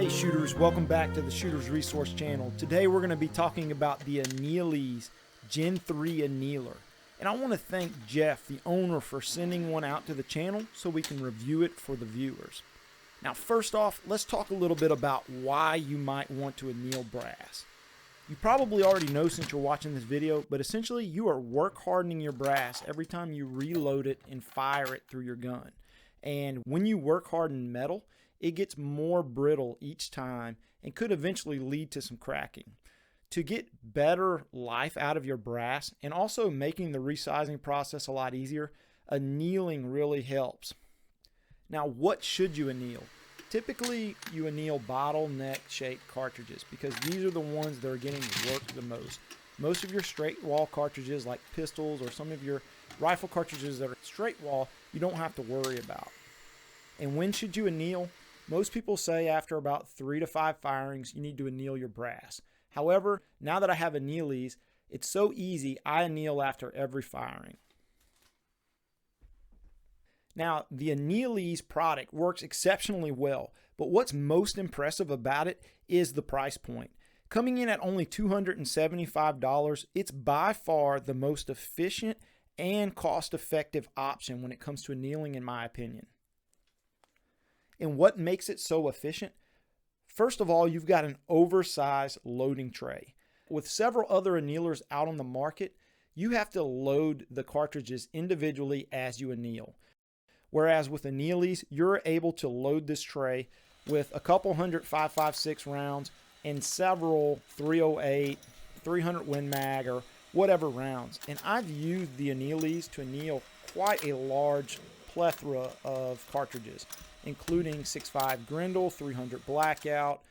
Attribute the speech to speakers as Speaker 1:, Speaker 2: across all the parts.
Speaker 1: Hey shooters, welcome back to the Shooters Resource Channel. Today we're going to be talking about the Annealeez Gen 3 annealer. And I want to thank Jeff, the owner, for sending one out to the channel so we can review it for the viewers. Now first off, let's talk a little bit about why you might want to anneal brass. You probably already know since you're watching this video, but essentially you are work hardening your brass every time you reload it and fire it through your gun. And when you work harden metal, it gets more brittle each time and could eventually lead to some cracking. To get better life out of your brass and also making the resizing process a lot easier, annealing really helps. Now, what should you anneal? Typically, you anneal bottleneck shaped cartridges because these are the ones that are getting worked the most. Most of your straight wall cartridges like pistols or some of your rifle cartridges that are straight wall, you don't have to worry about. And when should you anneal? Most people say after about 3 to 5 firings, you need to anneal your brass. However, now that I have Annealeez, it's so easy, I anneal after every firing. Now, the Annealeez product works exceptionally well, but what's most impressive about it is the price point. Coming in at only $275, it's by far the most efficient and cost-effective option when it comes to annealing, in my opinion. And what makes it so efficient? First of all, you've got an oversized loading tray. With several other annealers out on the market, you have to load the cartridges individually as you anneal. Whereas with Annealeez, you're able to load this tray with a couple hundred 5.56 rounds and several 308, 300 Win Mag, or whatever rounds. And I've used the Annealeez to anneal quite a large plethora of cartridges, including 6.5 Grendel, 300 Blackout,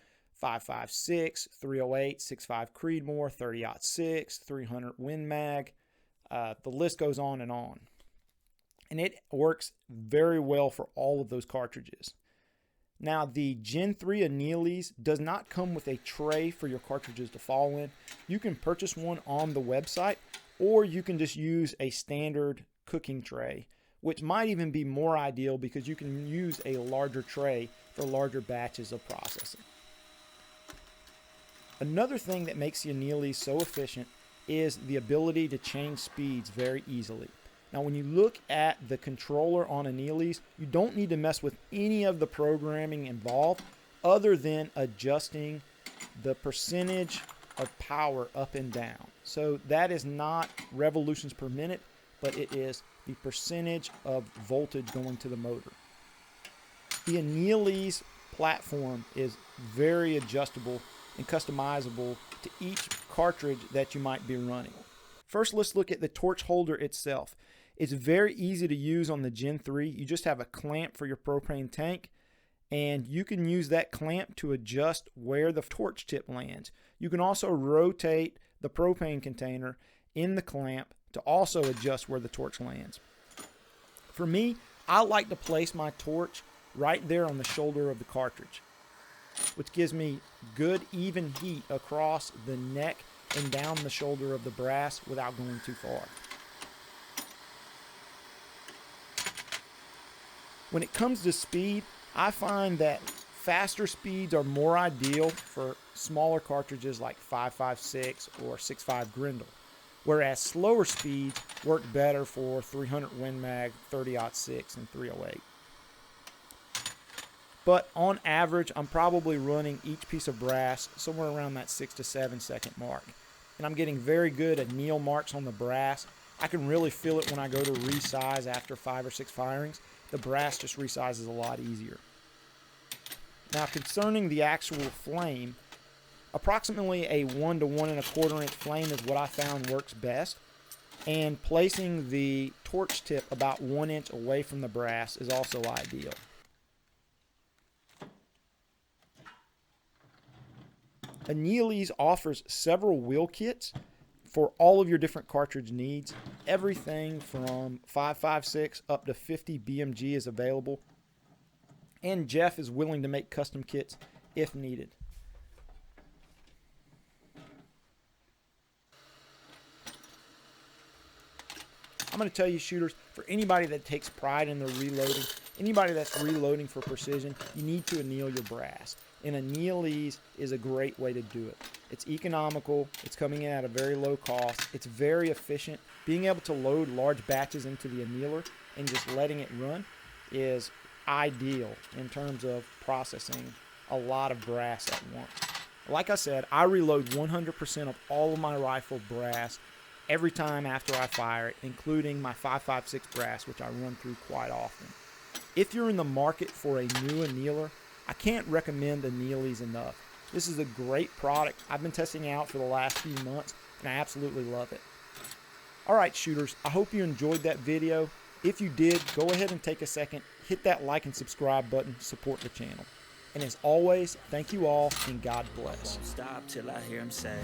Speaker 1: 5.56, 308, 6.5 Creedmoor, 30-06, 300 Win Mag. The list goes on. And it works very well for all of those cartridges. Now, the Gen 3 Annealeez does not come with a tray for your cartridges to fall in. You can purchase one on the website, or you can just use a standard cooking tray, which might even be more ideal because you can use a larger tray for larger batches of processing. Another thing that makes the Annealeez so efficient is the ability to change speeds very easily. Now, when you look at the controller on Annealeez, you don't need to mess with any of the programming involved other than adjusting the percentage of power up and down. So that is not revolutions per minute, but it is the percentage of voltage going to the motor. The Annealeez platform is very adjustable and customizable to each cartridge that you might be running. First, let's look at the torch holder itself. It's very easy to use on the Gen 3. You just have a clamp for your propane tank, and you can use that clamp to adjust where the torch tip lands. You can also rotate the propane container in the clamp to also adjust where the torch lands. For me, I like to place my torch right there on the shoulder of the cartridge, which gives me good even heat across the neck and down the shoulder of the brass without going too far. When it comes to speed, I find that faster speeds are more ideal for smaller cartridges like 5.56 or 6.5 Grendel, whereas slower speeds work better for 300 Win Mag, 30-06, and 308. But on average, I'm probably running each piece of brass somewhere around that 6 to 7 second mark. And I'm getting very good anneal marks on the brass. I can really feel it when I go to resize after 5 or 6 firings. The brass just resizes a lot easier. Now, concerning the actual flame, approximately a 1 to 1 1/4 inch flame is what I found works best, and placing the torch tip about 1 inch away from the brass is also ideal. Annealeez offers several wheel kits for all of your different cartridge needs. Everything from 5.56 up to 50 BMG is available, and Jeff is willing to make custom kits if needed. I'm going to tell you, shooters, for anybody that takes pride in their reloading, anybody that's reloading for precision, you need to anneal your brass. And Annealeez is a great way to do it. It's economical, it's coming in at a very low cost, it's very efficient. Being able to load large batches into the annealer and just letting it run is ideal in terms of processing a lot of brass at once. Like I said, I reload 100% of all of my rifle brass every time after I fire it, including my 5.56 brass, which I run through quite often. If you're in the market for a new annealer, I can't recommend Annealeez enough. This is a great product I've been testing out for the last few months, and I absolutely love it. Alright, shooters, I hope you enjoyed that video. If you did, go ahead and take a second, hit that like and subscribe button, support the channel. And as always, thank you all, and God bless.
Speaker 2: Stop till I hear him say